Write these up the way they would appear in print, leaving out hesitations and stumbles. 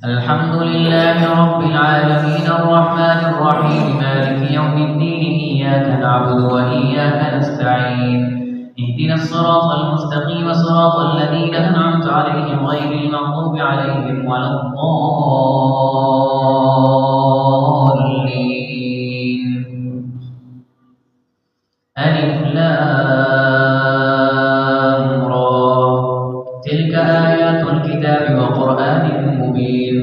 الحمد لله رب العالمين الرحمن الرحيم مالك يوم الدين إياك نعبد وإياك نستعين اهدنا الصراط المستقيم صراط الذين أنعمت عليهم غير المغضوب عليهم ولا الضالين. ألف لام را تلك آيات الكتاب وقرآن مبين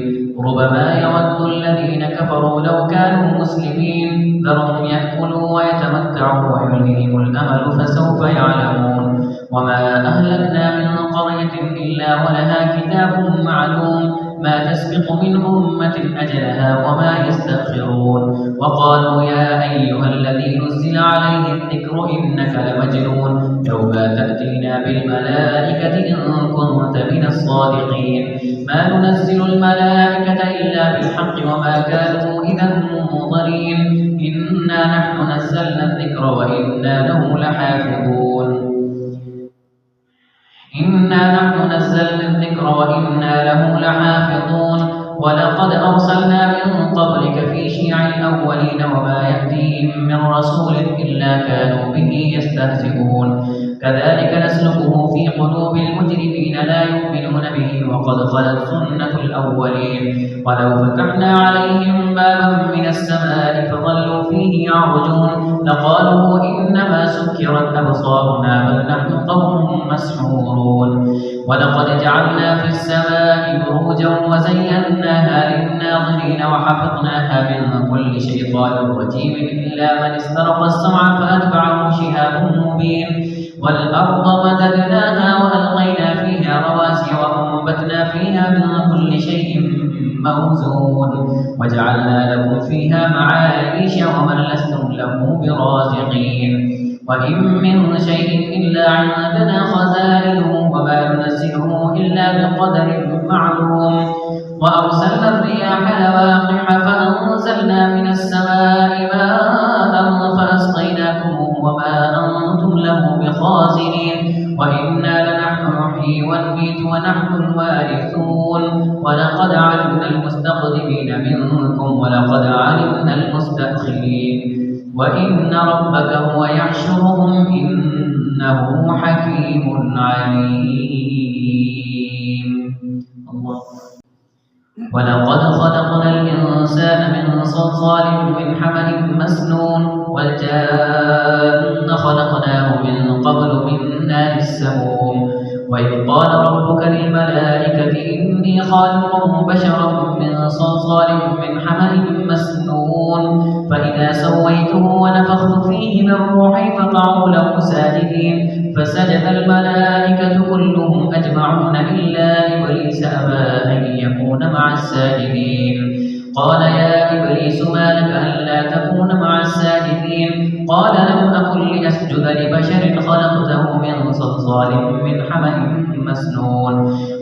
ربما يود الذين كفروا لو كانوا مسلمين ذرهم يأكلوا ويتمتعوا ويلههم الأمل فسوف يعلمون وما أهلكنا من قرية إلا ولها كتاب معلوم ما تسبق من أمة أجلها وما يستأخرون وقالوا يا أيها الذي نزل عليه الذكر إنك لمجنون لو ما تأتينا بالملائكة إن كنت من الصادقين ما ننزل الملائكة إلا بالحق وما كانوا إذا منظرين إنا نحن نزلنا الذكر وإنا له لحافظون ولقد أرسلنا من قبلك في شيع الأولين وما يأتيهم من رسول إلا كانوا به يستهزئون كذلك نسلكه في قلوب المجرمين لا يؤمنون به وقد خلت سنة الأولين ولو فتحنا عليهم بابا من السماء فظلوا فيه يعرجون لقالوا إنما سكرت أبصارنا بل نحن قوم مسحورون ولقد جعلنا في السماء بروجا وزيناها للناظرين وحفظناها من كل شيطان رجيم إلا من استرق السمع فأتبعه شهاب مبين والأرض مددناها وألقينا فيها رواسي وأنبتنا فيها من كل شيء موزون وجعلنا لكم فيها معايش ومن لستم له برازقين وإن من شيء إلا عندنا خزائنه وما ننزله إلا بقدر معلوم وأرسلنا الرياح لواقح فأنزلنا من السماء ماء فأسقيناكموه وما أنتم له بخازنين وإنا لنحن نحيي ونميت ونحن الوارثون ولقد علمنا المستقدمين منكم ولقد علمنا المستأخرين وإن ربك هو يحشرهم إنه حكيم عليم. الله. ولقد خلقنا الإنسان من صلصال من حمأ مسنون والجان خلقناه من قبل من نار السموم وإذ قال ربك للملائكة إني خالق بشرا من صلصال من حمأ مسنون فإذا سويته ونفخت فيه من روحي فقعوا له ساجدين فسجد الملائكة كلهم أجمعون إلا إبليس أبى أن يكون مع الساجدين قال يا إبليس ما لك ألا تكون مع الساجدين قال لم أكن لأسجد لبشر خلقته من صلصال من حمأ مسنون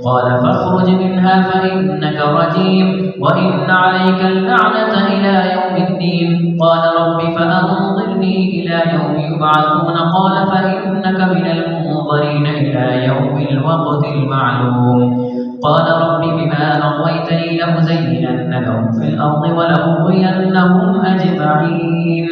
قال فاخرج منها فإنك رجيم وإن عليك اللعنة إلى يوم الدين قال رب فأنظرني إلى يوم يبعثون قال فإنك من المنظرين إلى يوم الوقت المعلوم قال رب بما أغويتني لأزينن لهم في الأرض ولأغوينهم أجمعين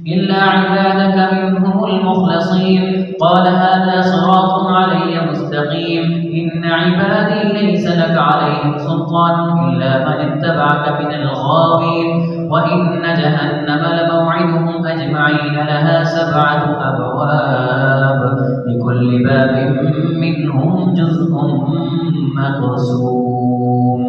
إلا عبادك منهم المخلصين قال هذا صراط علي مستقيم إن عبادي ليس لك عليهم سلطان إلا من اتبعك من الغاوين وإن جهنم لموعدهم أجمعين لها 7 أبواب لكل باب منهم جزء مقسوم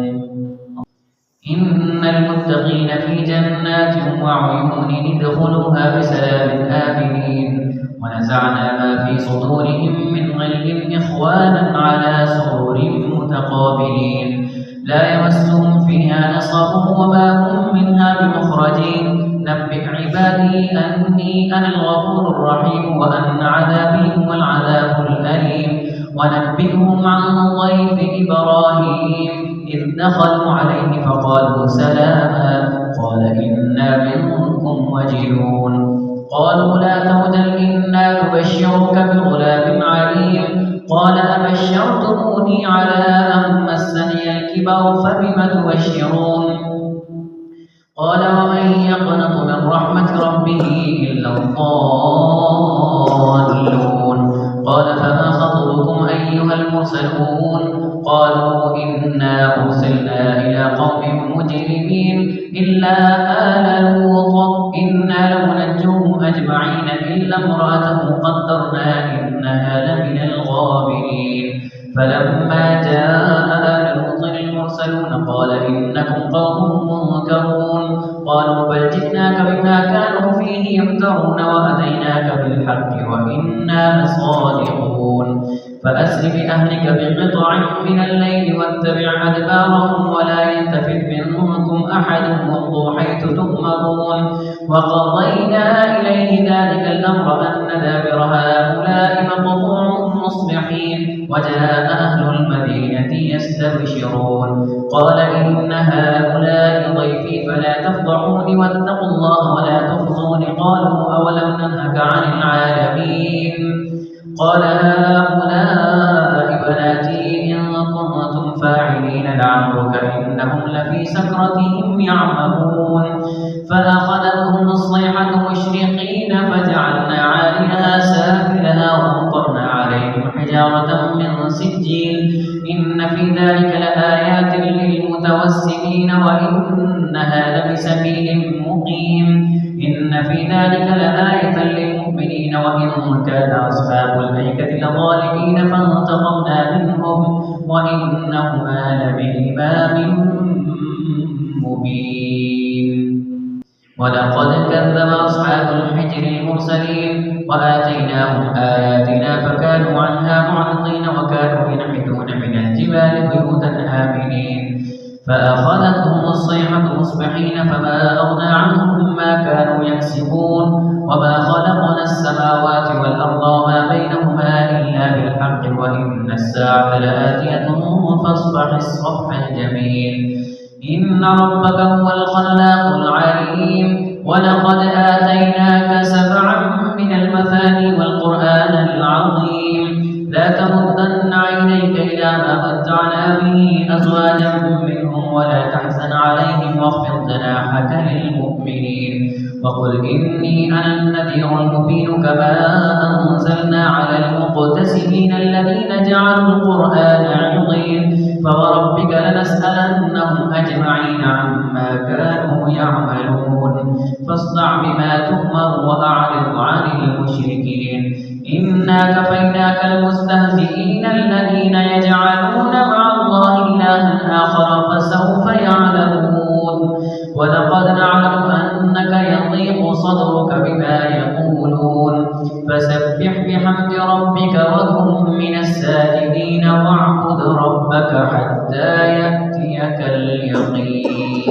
إن المتقين في جنات وعيون ادخلوها بسلام آمنين ونزعنا ما في صدورهم من غل إخوانا على سرر متقابلين لا يمسهم فيها نصب وما هم منها بمخرجين نبئ عبادي أني أنا الغفور الرحيم وأن عذابي هو العذاب الأليم ونبئهم عن ضيف إبراهيم إذ دخلوا عليه فقالوا سلاما قال إنا منكم وجلون قالوا لا توجل إنا نبشرك بغلام عليم قال أبشرتموني على أن مسني الكبر فبم تبشرون قال ومن يقنط من رحمة ربه إلا الضالون قال فما خطبكم أيها المرسلون قالوا إنا أرسلنا إلى قوم مجرمين إلا آل لوط إنا لمنجوهم أجمعين إلا امرأته قدرنا إنها لمن الغابرين فلما جاء آل لوط المرسلون قال إنكم قوم منكرون قالوا بل جئناك بما كانوا فيه يمترون وأتيناك بالحق وإنا لصادقون فأسر بأهلك بقطع من الليل واتبع أدبارهم ولا يلتفت منكم أحد وامضوا حيث تؤمرون وقضينا إليه ذلك الأمر أن دابر هؤلاء مقطوع مصبحين وجاء أهل المدينة يستبشرون قال إن هؤلاء ضيفي فلا تفضحوني واتقوا الله ولا تخزون قالوا أولم ننهك عن العالمين قال هؤلاء بناتي إن كنتم فاعلين لعمرك إنهم لفي سكرتهم يعمهون فأخذتهم الصيحة مشرقين فجعلنا عاليها سافلها وأمطرنا عليهم حجارة من سجيل إن في ذلك لآيات للمتوسمين وإنها لبسبيل مقيم إن في ذلك لآية للمؤمنين وإن كان أصحاب الأيكة لظالمين فانتقمنا منهم وإنهما لبإمام مبين ولقد كذب أصحاب الحجر المرسلين وآتيناهم آياتنا فكانوا عنها معرضين وكانوا ينحتون من الجبال بيوتا آمنين فأخذتهم الصيحة مصبحين فما أغنى عنهم ما كانوا يكسبون وما خلقنا السماوات والأرض وما بينهما إلا بالحق وإن الساعة لآتية فاصفح الصفح الجميل إن ربك هو الخلاق العليم ولقد آتيناك 7 من المثاني والقرآن العظيم لا تمدن عينيك إلى ما متعنا به أزواجا منهم ولا تحزن عليهم واخفض جناحك للمؤمنين وقل إني أنا النذير المبين كما أنزلنا على المقتسمين الذين جعلوا القرآن عظيم فوربك لنسألنهم أجمعين عما كانوا يعملون فاصدع بما تؤمر وأعرض عن المشركين إنا كفيناك المستهزئين الذين يجعلون مع الله إلها آخر فسوف يعلمون ولقد نعلم أنك يضيق صدرك بما يقولون فسبح بحمد ربك وكن من الساجدين واعبد ربك حتى يأتيك اليقين